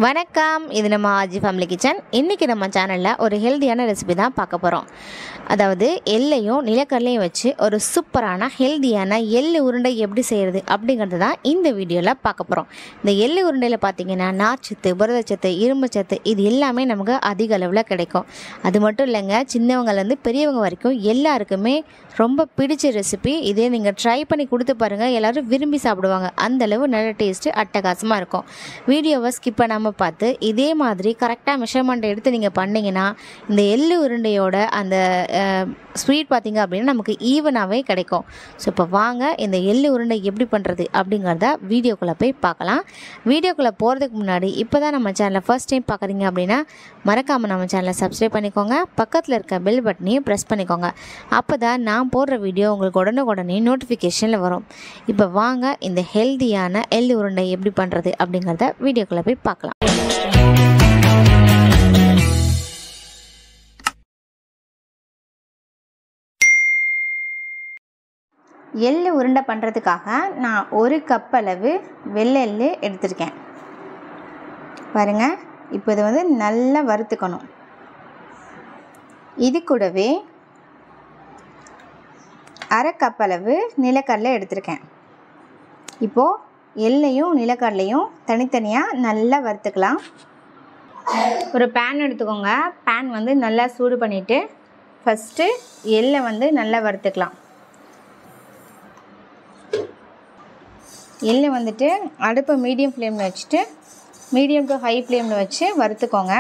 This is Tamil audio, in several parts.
வணக்கம், இது நம்ம ஆஜி ஃபேமிலி கிச்சன். இன்றைக்கி நம்ம சேனலில் ஒரு ஹெல்த்தியான ரெசிபி தான் பார்க்க போகிறோம். அதாவது எள்ளையும் நிலக்கடலையும் வச்சு ஒரு சூப்பரான ஹெல்த்தியான எள்ளு உருண்டை எப்படி செய்கிறது அப்படிங்கிறது தான் இந்த வீடியோவில் பார்க்க போகிறோம். இந்த எள்ளு உருண்டையில் பார்த்திங்கன்னா நார்ச்சத்து, புரதச்சத்து, இரும்புச்சத்து இது எல்லாமே நமக்கு அதிக அளவில் கிடைக்கும். அது மட்டும் இல்லைங்க, சின்னவங்கலேருந்து பெரியவங்க வரைக்கும் எல்லாருக்குமே ரொம்ப பிடிச்ச ரெசிபி. இதே நீங்கள் ட்ரை பண்ணி கொடுத்து பாருங்கள், எல்லோரும் விரும்பி சாப்பிடுவாங்க. அந்தளவு நல்ல டேஸ்ட்டு அட்டகாசமாக இருக்கும். வீடியோவை ஸ்கிப் பண்ணாமல் பார்த்து இதே மாதிரி கரெக்டாக மெஷர்மெண்ட் எடுத்து நீங்கள் பண்ணிங்கன்னா இந்த எள்ளு உருண்டையோட அந்த ஸ்வீட் பார்த்திங்க அப்படின்னா நமக்கு ஈவனாகவே கிடைக்கும். ஸோ இப்போ வாங்க இந்த எள்ளு உருண்டை எப்படி பண்ணுறது அப்படிங்கிறத வீடியோக்குள்ளே போய் பார்க்கலாம். வீடியோக்குள்ளே போகிறதுக்கு முன்னாடி இப்போ தான் நம்ம சேனலை ஃபர்ஸ்ட் டைம் பார்க்குறீங்க அப்படின்னா மறக்காமல் நம்ம சேனலை சப்ஸ்கிரைப் பண்ணிக்கோங்க. பக்கத்தில் இருக்க பெல் பட்டனையும் ப்ரெஸ் பண்ணிக்கோங்க. அப்போ தான் நான் போடுற வீடியோ உங்களுக்கு உடனே நோட்டிஃபிகேஷனில் வரும். இப்போ வாங்க இந்த ஹெல்த்தியான எள்ளு உருண்டை எப்படி பண்ணுறது அப்படிங்கிறத வீடியோக்குள்ளே போய் பார்க்கலாம். எள்ளு உருண்டை பண்ணுறதுக்காக நான் 1 கப் அளவு வெள்ளை எள்ளு எடுத்திருக்கேன். பாருங்கள், இப்போ இதை வந்து நல்லா வறுத்துக்கணும். இது கூடவே 1/2 கப் அளவு நிலக்கடலை எடுத்திருக்கேன். இப்போது எள்ளையும் நிலக்கடலையும் தனித்தனியாக நல்லா வறுத்துக்கலாம். ஒரு பேன் எடுத்துக்கோங்க. பேன் வந்து நல்லா சூடு பண்ணிவிட்டு ஃபஸ்ட்டு எள்ளை வந்து நல்லா வறுத்துக்கலாம். எள்ளை வந்துட்டு அடுப்பை மீடியம் ஃப்ளேமில் வச்சுட்டு மீடியம் டு ஹை ஃப்ளேமில் வச்சு வறுத்துக்கோங்க.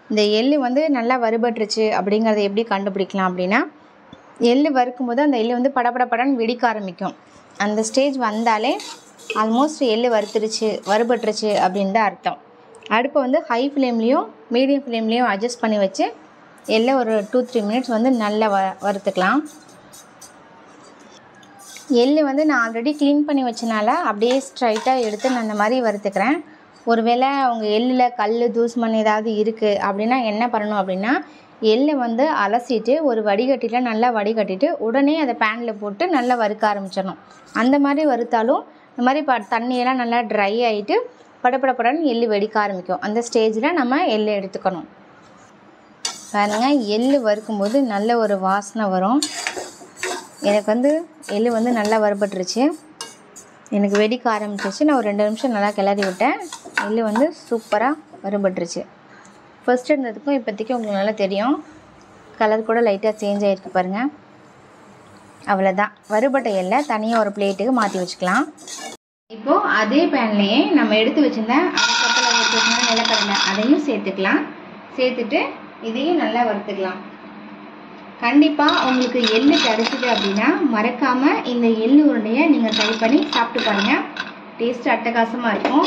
இந்த எள்ளு வந்து நல்லா வறுபட்டுருச்சு அப்படிங்கிறத எப்படி கண்டுபிடிக்கலாம் அப்படின்னா, எள்ளு வறுக்கும்போது அந்த எள்ளு வந்து படபடன்னு வெடிக்க ஆரம்பிக்கும். அந்த ஸ்டேஜ் வந்தாலே ஆல்மோஸ்ட் எள்ளு வறுபட்டுருச்சு அப்படின்னு தான் அர்த்தம். அடுப்பை வந்து ஹை ஃப்ளேம்லேயும் மீடியம் ஃப்ளேம்லேயும் அட்ஜஸ்ட் பண்ணி வச்சு எள்ளை ஒரு 2-3 மினிட்ஸ் வந்து நல்லா வறுத்துக்கலாம். எள்ளு வந்து நான் ஆல்ரெடி க்ளீன் பண்ணி வச்சனால அப்படியே ஸ்ட்ரைட்டாக எடுத்து நான் இந்த மாதிரி வறுத்துக்கிறேன். ஒருவேளை உங்கள் எள்ளில் கல், தூசுமண் ஏதாவது இருக்குது அப்படின்னா என்ன பண்ணணும் அப்படின்னா, எள்ளை வந்து அலசிட்டு ஒரு வடிகட்டியில் நல்லா வடிகட்டிட்டு உடனே அதை பேனில் போட்டு நல்லா வறுக்க ஆரம்பிச்சிடணும். அந்த மாதிரி வறுத்தாலும் இந்த மாதிரி தண்ணியெல்லாம் நல்லா ட்ரை ஆகிட்டு படன்னு எள்ளு வெடிக்க ஆரம்பிக்கும். அந்த ஸ்டேஜில் நம்ம எள்ளு எடுத்துக்கணும். பாருங்க, எள்ளு வறுக்கும்போது நல்ல ஒரு வாசனை வரும். எனக்கு வந்து எள்ளு வந்து நல்லா வறுபட்டுருச்சு, எனக்கு வெடிக்க ஆரம்பிச்சிருச்சு. நான் ஒரு 2 நிமிஷம் நல்லா கிளறி விட்டேன். எள்ளு வந்து சூப்பராக வறுபட்டுருச்சு. ஃபர்ஸ்ட் இருந்ததுக்கும் இப்போதைக்கும் உங்களுக்கு நல்லா தெரியும், கலர் கூட லைட்டாக சேஞ்ச் ஆகிருக்கு பாருங்கள். அவ்வளோதான், வறுபட்ட எள்ளை தனியாக ஒரு பிளேட்டுக்கு மாற்றி வச்சுக்கலாம். இப்போது அதே பேன்லேயே நம்ம எடுத்து வச்சுருந்த 1/2 கப்பில் வச்சுருந்த நிலக்கடலை அதையும் சேர்த்துக்கலாம். சேர்த்துட்டு இதையும் நல்லா வறுத்துக்கலாம். கண்டிப்பாக உங்களுக்கு எள்ளு கிடைச்சிது அப்படின்னா மறக்காமல் இந்த எள்ளு உருண்டையை நீங்கள் ட்ரை பண்ணி சாப்பிட்டு பாருங்கள். டேஸ்ட் அட்டகாசமாக இருக்கும்.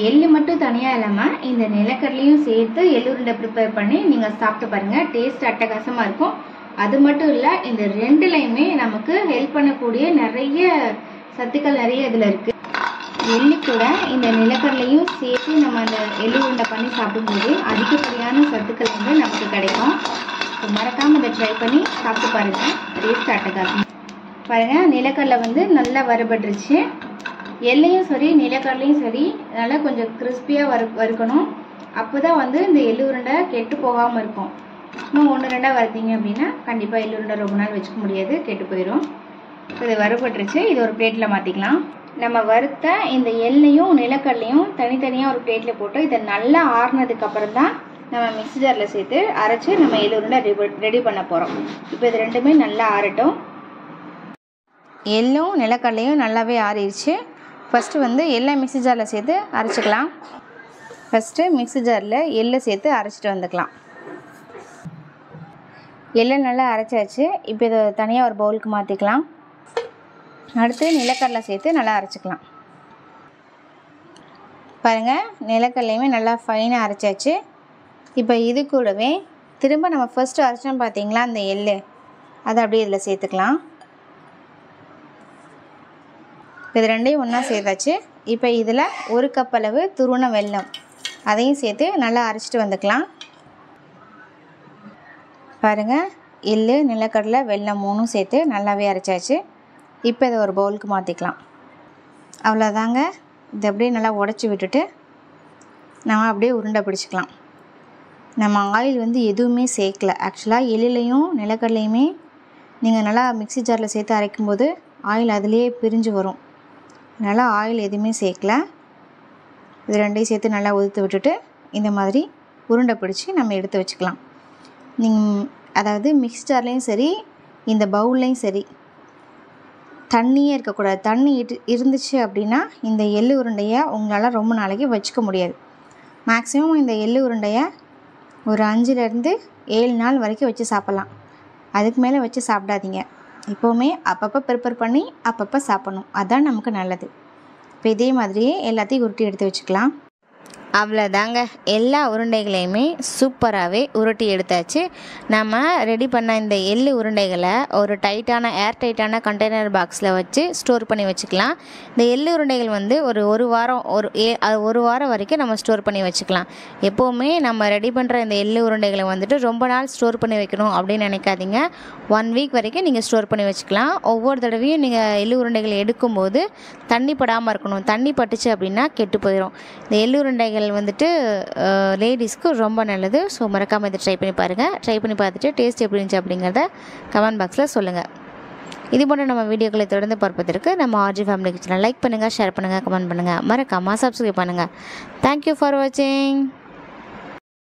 எள்ளு மட்டும் தனியாக இல்லாமல் இந்த நிலக்கடலையும் சேர்த்து எள்ளு உருண்டை ப்ரிப்பேர் பண்ணி நீங்கள் சாப்பிட்டு பாருங்கள். டேஸ்ட் அட்டகாசமாக இருக்கும். அது மட்டும் இல்லை, இந்த ரெண்டுலையுமே நமக்கு ஹெல்ப் பண்ணக்கூடிய நிறைய சத்துக்கள் நிறைய இதில் இருக்குது. எள்ளு கூட இந்த நிலக்கடலையும் சேர்த்து நம்ம அந்த எள்ளு உருண்டை பண்ணி சாப்பிடும்போது அதிகப்படியான சத்துக்கள் வந்து நமக்கு கிடைக்கும். மறக்காமல் அதை ட்ரை பண்ணி சாப்பிட்டு பாருங்கள். டேஸ்ட் அட்டகாசம். பாருங்கள், நிலக்கடலை வந்து நல்லா வறுபட்டுருச்சு. எள்ளையும் சரி நிலக்கடலையும் சரி நல்லா கொஞ்சம் கிறிஸ்பியாக வறுக்கணும். அப்போ தான் வந்து இந்த எள்ளு உருண்டை கெட்டு போகாமல் இருக்கும். இன்னும் 1-2 வறுத்தீங்க அப்படின்னா கண்டிப்பாக எள்ளு உருண்டை ரொம்ப நாள் வச்சுக்க முடியாது, கெட்டு போயிடும். இது வறுபட்டுருச்சு. இது ஒரு பிளேட்டில் மாற்றிக்கலாம். நம்ம வறுத்த இந்த எள்ளையும் நிலக்கடலையும் தனித்தனியாக ஒரு பிளேட்டில் போட்டு இதை நல்லா ஆறுனதுக்கப்புறம் தான் நம்ம மிக்ஸி ஜாரில் சேர்த்து அரைச்சி நம்ம எள்ளு உருண்டை ரெடி பண்ண போகிறோம். இப்போ இது ரெண்டுமே நல்லா ஆறட்டும். எள்ளும் நிலக்கடலையும் நல்லாவே ஆறிடுச்சு. ஃபஸ்ட்டு வந்து எள்ளை மிக்ஸி ஜாரில் சேர்த்து அரைச்சிக்கலாம். ஃபஸ்ட்டு மிக்ஸி ஜாரில் எள்ளை சேர்த்து அரைச்சிட்டு வந்துக்கலாம். எள்ளை நல்லா அரைச்சாச்சு. இப்போ இதை தனியாக ஒரு பவுலுக்கு மாற்றிக்கலாம். அடுத்து நிலக்கடலை சேர்த்து நல்லா அரைச்சிக்கலாம். பாருங்கள், நிலக்கடலையுமே நல்லா ஃபைனாக அரைச்சாச்சு. இப்போ இது கூடவே திரும்ப நம்ம ஃபஸ்ட்டு அரைச்சோம் பார்த்தீங்களா அந்த எள்ளு, அதை அப்படியே இதில் சேர்த்துக்கலாம். இது ரெண்டையும் ஒன்றா சேர்த்தாச்சு. இப்போ இதில் 1 கப் அளவு துருவன வெல்லம் அதையும் சேர்த்து நல்லா அரைச்சிட்டு வந்துக்கலாம். பாருங்கள், எள்ளு, நிலக்கடலை, வெல்லம் 3ம் சேர்த்து நல்லாவே அரைச்சாச்சு. இப்போ இதை ஒரு பவுலுக்கு மாற்றிக்கலாம். அவ்வளோதாங்க. இதை அப்படியே நல்லா உடச்சி விட்டுட்டு நம்ம அப்படியே உருண்டை பிடிச்சிக்கலாம். நம்ம ஆயில் வந்து எதுவுமே சேர்க்கல. ஆக்சுவலாக எள்ளுலையும் நிலக்கடலையுமே நீங்கள் நல்லா மிக்ஸி ஜாரில் சேர்த்து அரைக்கும்போது ஆயில் அதிலே பிரிஞ்சு வரும். அதனால் ஆயில் எதுவுமே சேர்க்கல. இது ரெண்டையும் சேர்த்து நல்லா உதுத்து விட்டுட்டு இந்த மாதிரி உருண்டை பிடிச்சி நம்ம எடுத்து வச்சுக்கலாம். அதாவது மிக்ஸி ஜார்லேயும் சரி, இந்த பவுல்லையும் சரி, தண்ணியே இருக்கக்கூடாது. தண்ணி இருந்துச்சு அப்படின்னா இந்த எள்ளு உருண்டையை உங்களால் ரொம்ப நாளைக்கு வச்சுக்க முடியாது. மேக்ஸிமம் இந்த எள்ளு உருண்டையை ஒரு 5லேருந்து 7 நாள் வரைக்கும் வச்சு சாப்பிட்லாம். அதுக்கு மேலே வச்சு சாப்பிடாதீங்க. எப்போவுமே அப்பப்போ ப்ரிப்பேர் பண்ணி அப்பப்போ சாப்பிட்ணும். அதுதான் நமக்கு நல்லது. இப்போ இதே மாதிரியே எல்லாத்தையும் உருட்டி எடுத்து வச்சுக்கலாம். அவ்வளோதாங்க, எல்லா உருண்டைகளையுமே சூப்பராகவே உருட்டி எடுத்தாச்சு. நம்ம ரெடி பண்ண இந்த எள்ளு உருண்டைகளை ஒரு ஏர் டைட்டான கண்டெய்னர் பாக்ஸில் வச்சு ஸ்டோர் பண்ணி வச்சுக்கலாம். இந்த எள்ளு உருண்டைகள் வந்து ஒரு வாரம் வரைக்கும் நம்ம ஸ்டோர் பண்ணி வச்சுக்கலாம். எப்போவுமே நம்ம ரெடி பண்ணுற இந்த எள்ளு உருண்டைகளை வந்துட்டு ரொம்ப நாள் ஸ்டோர் பண்ணி வைக்கணும் அப்படின்னு நினைக்காதீங்க. 1 வீக் வரைக்கும் நீங்கள் ஸ்டோர் பண்ணி வச்சுக்கலாம். ஒவ்வொரு தடவையும் நீங்கள் எள்ளு உருண்டைகளை எடுக்கும்போது தண்ணி படாமல் இருக்கணும். தண்ணி பட்டுச்சு அப்படின்னா கெட்டு போயிடும். இந்த எள்ளு உருண்டைகள் வந்துட்டு லேடிஸ்க்கு ரொம்ப நல்லது. ஸோ மறக்காமல் இதை ட்ரை பண்ணி பாருங்கள். ட்ரை பண்ணி பார்த்துட்டு டேஸ்ட் எப்படி இருந்துச்சு அப்படிங்கிறத கமெண்ட் பாக்ஸில் சொல்லுங்கள். இது போன்ற நம்ம வீடியோக்களை தொடர்ந்து பார்ப்பதற்கு நம்ம ஆர்ஜி ஃபேமிலி கிச்சனை லைக் பண்ணுங்கள், ஷேர் பண்ணுங்கள், கமெண்ட் பண்ணுங்கள், மறக்காமல் சப்ஸ்கிரைப் பண்ணுங்கள். தேங்க்யூ ஃபார் வாட்சிங்.